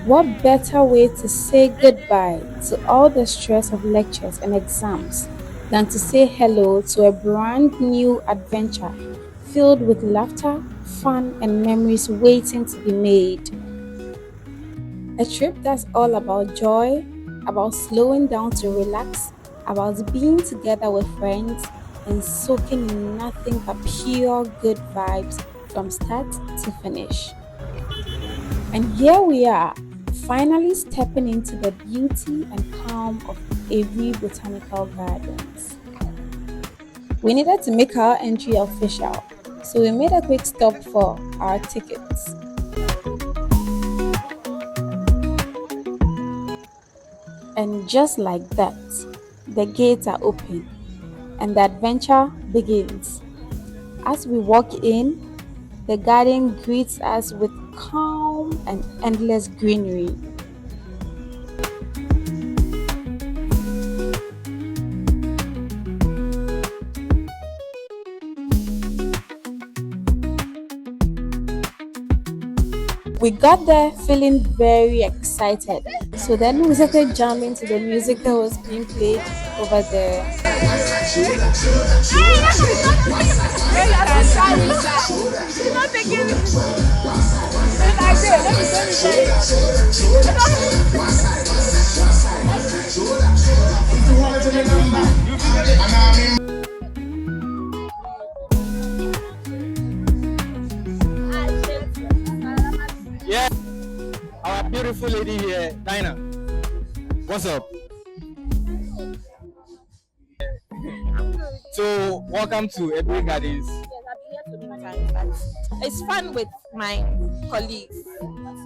What better way to say goodbye to all the stress of lectures and exams than to say hello to a brand new adventure filled with laughter, fun, and memories waiting to be made? A trip that's all about joy, about slowing down to relax, about being together with friends, and soaking in nothing but pure good vibes from start to finish. And here we are, finally stepping into the beauty and calm of Aburi Botanical Gardens. We needed to make our entry official, so we made a quick stop for our tickets. And just like that, the gates are open and the adventure begins. As we walk in, the garden greets us with calm and endless greenery. We got there feeling very excited. So then we started jamming to the music that was being played over there. Yeah, our beautiful lady here, Dinah. What's up? So, welcome to Aburi Gardens. It's fun with my colleagues.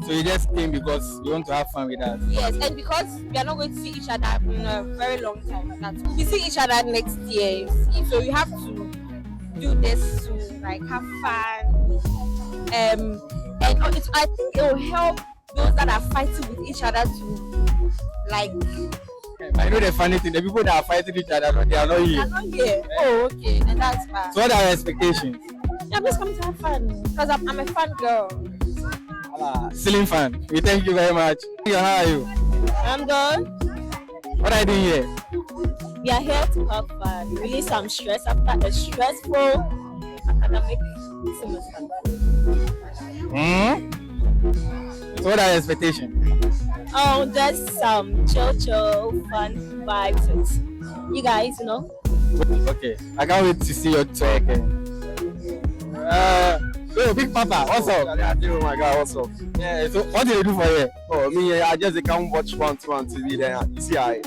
So, you just came because you want to have fun with us. Yes, and because we are not going to see each other in a very long time, we see each other next year. So we have to do this to like have fun. And I think it will help those that are fighting with each other to like. I know the funny thing, the people that are fighting each other, they are not They here. are not here. Oh, okay, and that's bad. So, what are your expectations? Yeah, I'm just coming to have fun because I'm a fun girl. Ceiling fan. We thank you very much. How are you? I'm good. What are you doing here? We are here to have fun, release some stress after a stressful academic semester. So, what are your expectations? Oh, just some chill, fun vibes with you guys, you know. Okay, I can't wait to see your track. Yo, Big Papa, what's up? Oh my God, what's up? Yeah, so what do you do for here? Oh, me, I just can't watch one TV then. You see, I.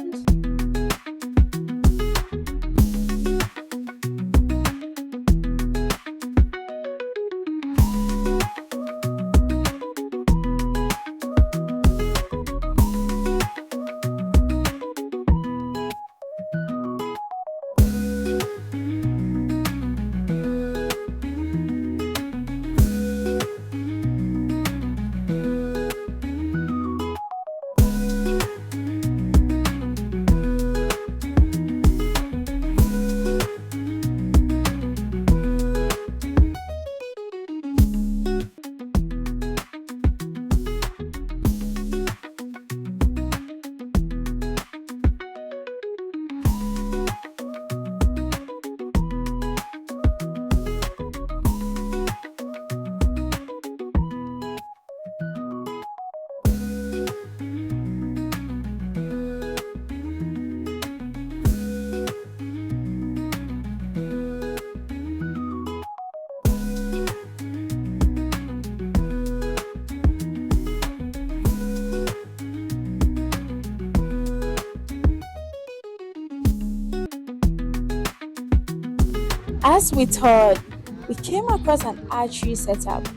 As we toured, we came across an archery setup,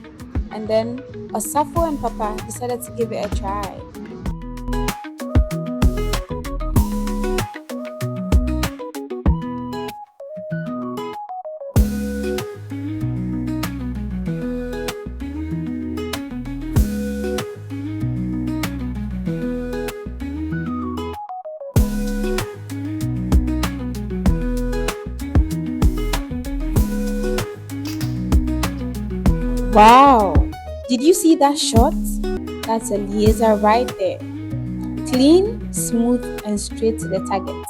and then Osafo and Papa decided to give it a try. Wow! Did you see that shot? That's a laser right there. Clean, smooth, and straight to the target.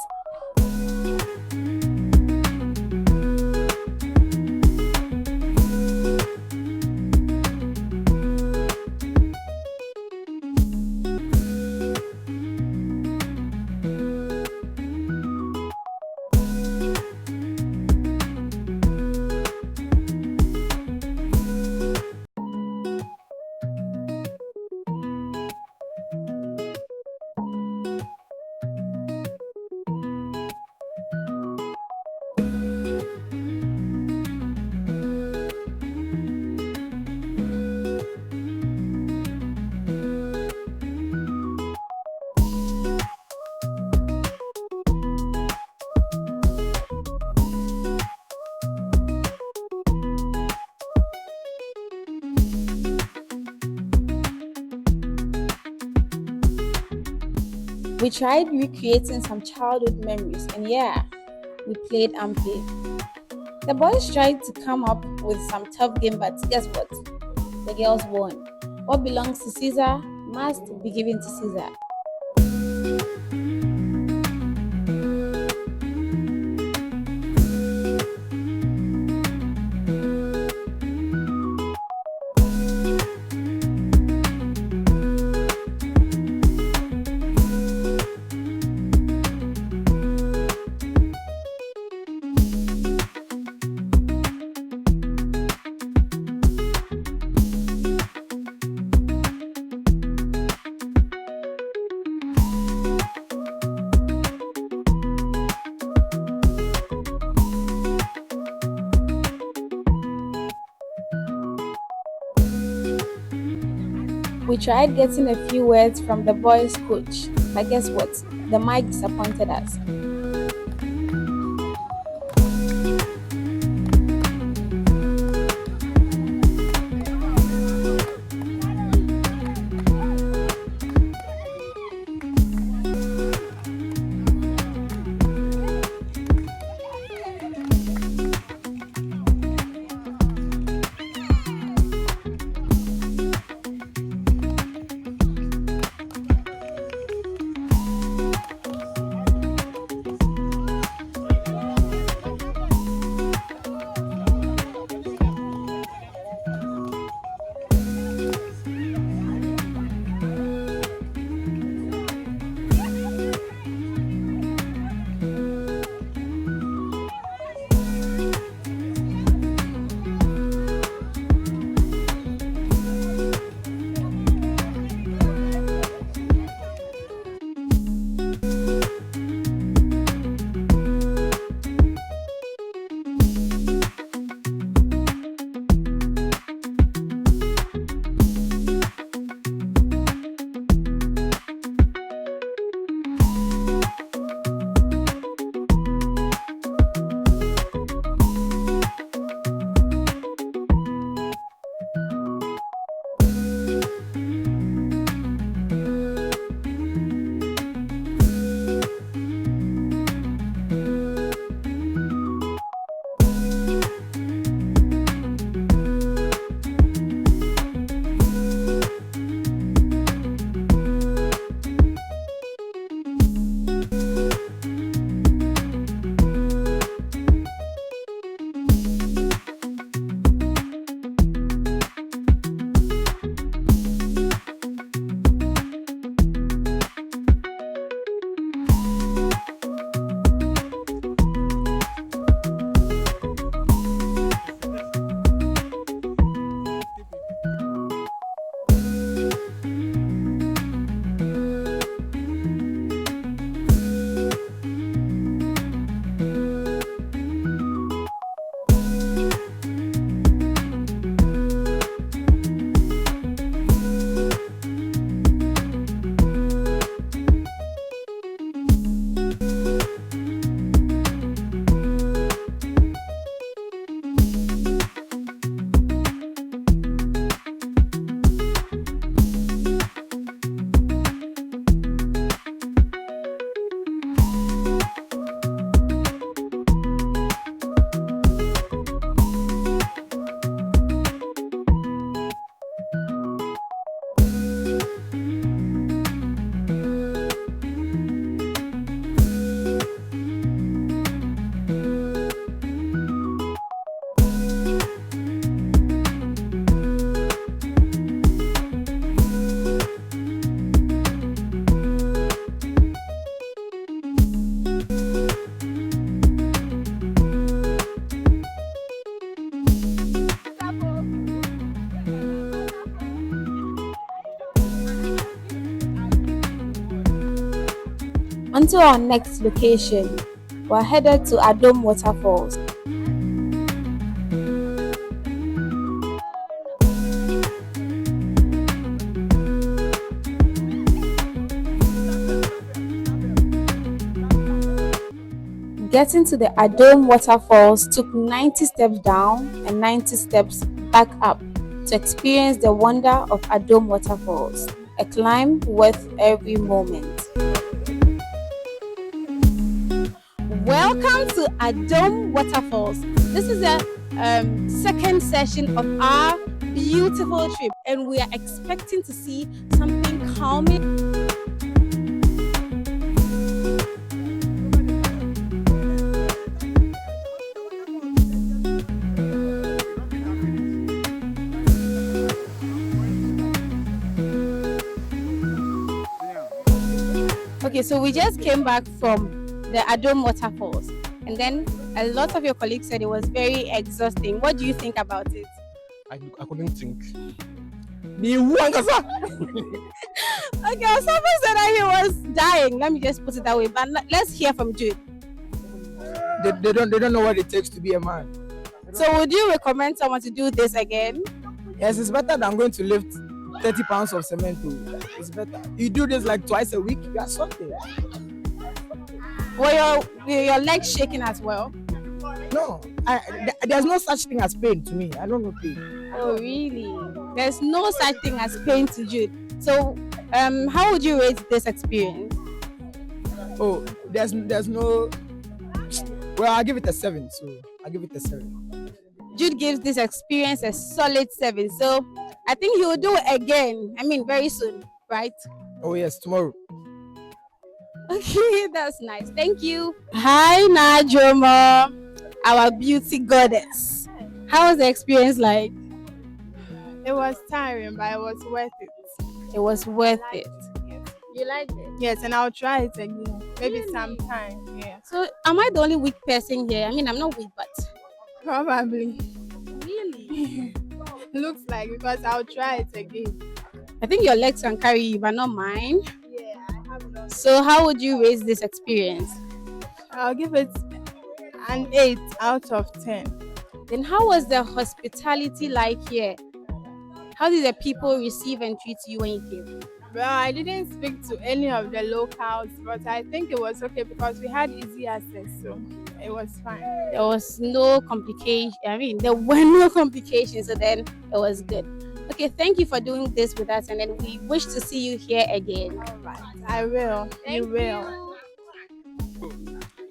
We tried recreating some childhood memories, and yeah, we played and played. The boys tried to come up with some tough game, but guess what? The girls won. What belongs to Caesar must be given to Caesar. We tried getting a few words from the boys' coach, but guess what? The mic disappointed us. Until our next location, we're headed to Adom Waterfalls. Getting to the Adom Waterfalls took 90 steps down and 90 steps back up to experience the wonder of Adom Waterfalls, a climb worth every moment. Welcome to Adom Waterfalls. This is the second session of our beautiful trip, and we are expecting to see something calming. Okay, so we just came back from the Adom Waterfalls, and then a lot of your colleagues said it was very exhausting. What do you think about it? I couldn't think. The one Okay, someone said that he was dying. Let me just put it that way. But let's hear from Jude. they don't know what it takes to be a man. So, would you recommend someone to do this again? Yes, it's better than going to lift 30 pounds of cement. It's better. You do this like twice a week, you are sorted. Were your legs shaking as well? No, there's no such thing as pain to me. I don't know pain. Oh, really? There's no such thing as pain to Jude. So, how would you rate this experience? Oh, there's no. Well, I'll give it a 7. So I'll give it a 7. Jude gives this experience a solid 7. So, I think he will do it again. I mean, very soon, right? Oh yes, tomorrow. Okay, that's nice. Thank you. Hi, Najoma, our beauty goddess. How was the experience like? It was tiring, but it was worth it. It was worth it. You liked it? Yes, and I'll try it again. Maybe sometime. Yeah. So, am I the only weak person here? I mean, I'm not weak, but Probably. really, Looks like, because I'll try it again. I think your legs can carry you, but not mine. Yeah, I have done. So, how would you rate this experience? I'll give it an 8 out of 10. Then, how was the hospitality like here? How did the people receive and treat you when you came? Well, I didn't speak to any of the locals, but I think it was okay because we had easy access, so it was fine. There was no complication. I mean, there were no complications, so then it was good. Okay, thank you for doing this with us, and then we wish to see you here again. All right, I will. You will.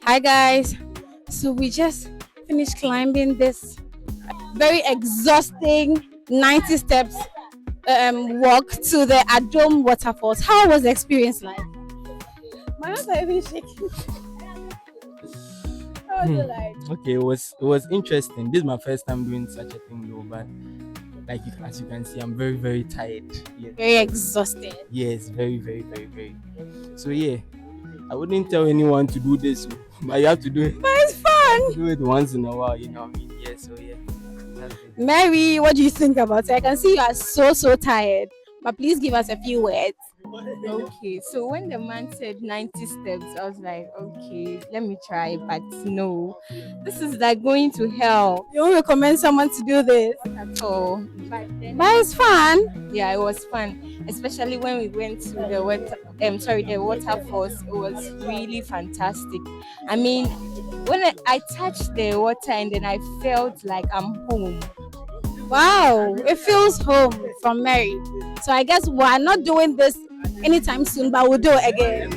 Hi guys, so we just finished climbing this very exhausting 90 steps walk to the Adom Waterfalls. How was the experience like? My hands are even shaking. How was it like? Okay, it was interesting. This is my first time doing such a thing though, but as you can see, I'm very, very tired. Yes. Very exhausted. Yes, very, very, very, very. So yeah, I wouldn't tell anyone to do this, but you have to do it. But it's fun. Do it once in a while, you know what I mean? Yeah, so yeah. That's it. Mary, what do you think about it? I can see you are so tired, but please give us a few words. Okay, so when the man said 90 steps, I was like, okay, let me try, but no, this is like going to hell You won't recommend someone to do this, at all. But then, but it's fun. yeah, it was fun, especially when we went to the waterfalls. It was really fantastic. I mean, when I touched the water and then I felt like I'm home. Wow, it feels home from Mary. So I guess we're not doing this anytime soon, but we'll do it again.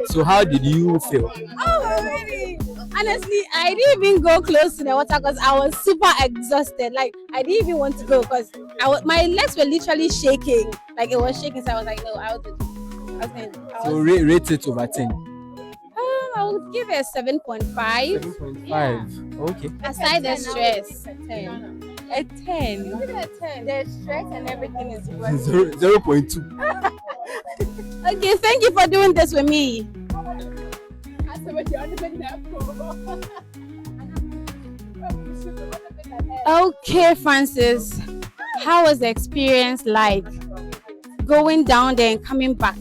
So how did you feel? Oh, really? Honestly, I didn't even go close to the water because I was super exhausted. Like, I didn't even want to go because my legs were literally shaking. Like, it was shaking. So I was like, no, I was So rate it over 10. I would give it a 7.5. 7.5. Okay. Aside the stress. A 10. A 10. The stress and everything is worth it. 0.2. Okay, thank you for doing this with me. Okay, Francis, how was the experience like going down there and coming back?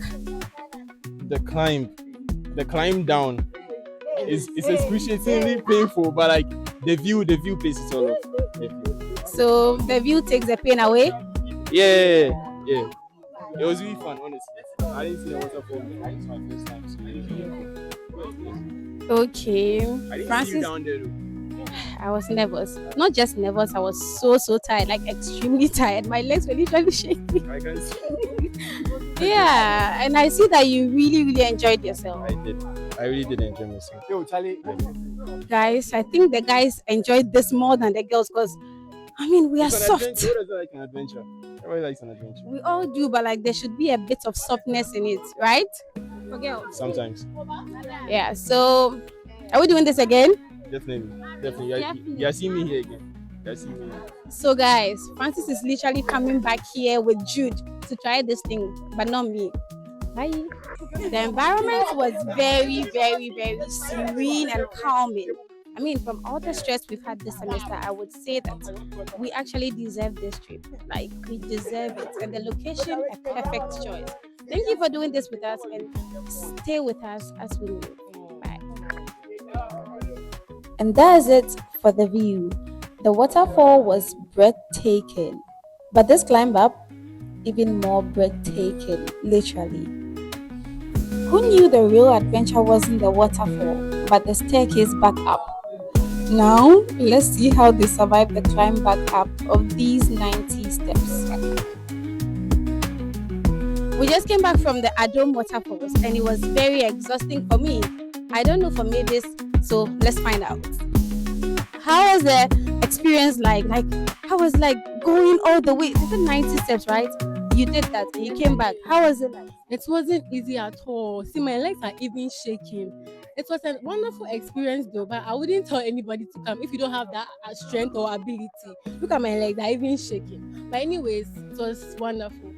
The climb the climb down is excruciatingly painful, but like the view pays it all off. The view. So the view takes the pain away. Yeah, yeah. It was really fun, honestly. I didn't see the waterfall before. It's my first time. So it was really fun. Okay, I didn't see you Francis. down there though. I was nervous. Not just nervous, I was so tired, like extremely tired. My legs were literally shaking. I can see. Yeah, and I see that you really enjoyed yourself. I did. I really did enjoy myself. Yo, Charlie. Guys, I think the guys enjoyed this more than the girls because I mean we are It's an soft. adventure. What is it like an adventure? Everybody likes an adventure. We all do, but like there should be a bit of softness in it, right? For girls. Sometimes. Yeah, so are we doing this again? Definitely. You are seeing me here again. You are seeing me here. So guys, Francis is literally coming back here with Jude to try this thing, but not me. Bye. The environment was very serene and calming. I mean, from all the stress we've had this semester, I would say that we actually deserve this trip. Like, we deserve it. And the location, a perfect choice. Thank you for doing this with us and stay with us as we move. Bye. And that is it for the view. The waterfall was breathtaking, but this climb up, even more breathtaking, literally. Who knew the real adventure wasn't the waterfall, but the staircase back up? Now, let's see how they survived the climb back up of these 90 steps. We just came back from the Adom waterfalls and it was very exhausting for me. I don't know for Mavis, so let's find out. How was the experience like? Like, how was like going all the way? Is it 90 steps, right? You did that and you came back. How was it like? It wasn't easy at all. See, my legs are even shaking. It was a wonderful experience though, but I wouldn't tell anybody to come if you don't have that strength or ability. Look at my legs, they're even shaking. But anyways, it was wonderful.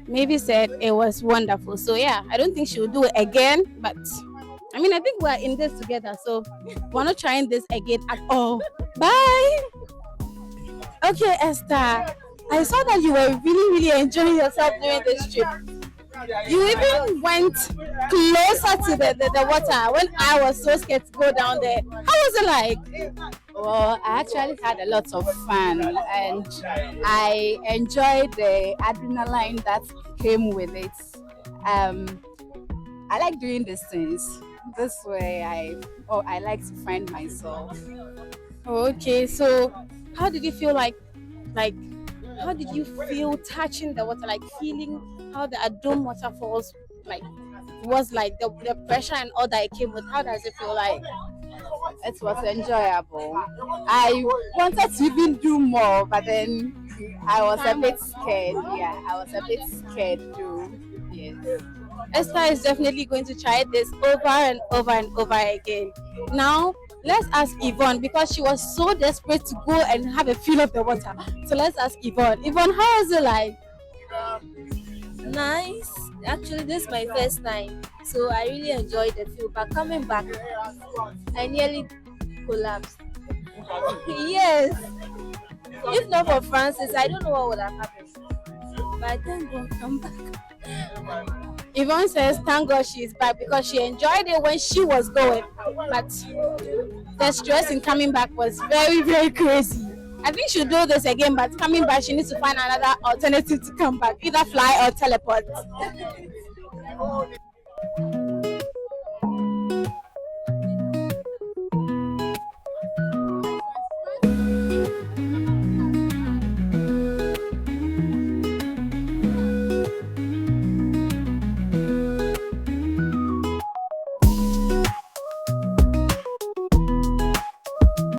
Maybe said it was wonderful. So yeah, I don't think she will do it again, but I mean, I think we're in this together, so we're not trying this again at all. Bye. Okay, Esther, I saw that you were really enjoying yourself during this trip. You even went closer to the water when I was so scared to go down there. How was it like? Well, I actually had a lot of fun and I enjoyed the adrenaline that came with it. I like doing these things. This way I like to find myself. Okay, so how did you feel like how did you feel touching the water, like feeling how the Adom waterfalls like was like the pressure and all that it came with? How does it feel like? It was enjoyable. I wanted to even do more, but then I was a bit scared. Yeah, I was a bit scared too. Yes. Esther is definitely going to try this over and over again. Now, let's ask Yvonne because she was so desperate to go and have a feel of the water. So let's ask Yvonne. Yvonne, how is it like? Nice. Actually, this is my first time, so I really enjoyed the feel. But coming back, I nearly collapsed. Yes. If not for Francis, I don't know what would have happened. But thank God, come back. Yvonne says, thank God she is back because she enjoyed it when she was going. But the stress in coming back was very crazy. I think she'll do this again, but coming back, she needs to find another alternative to come back, either fly or teleport.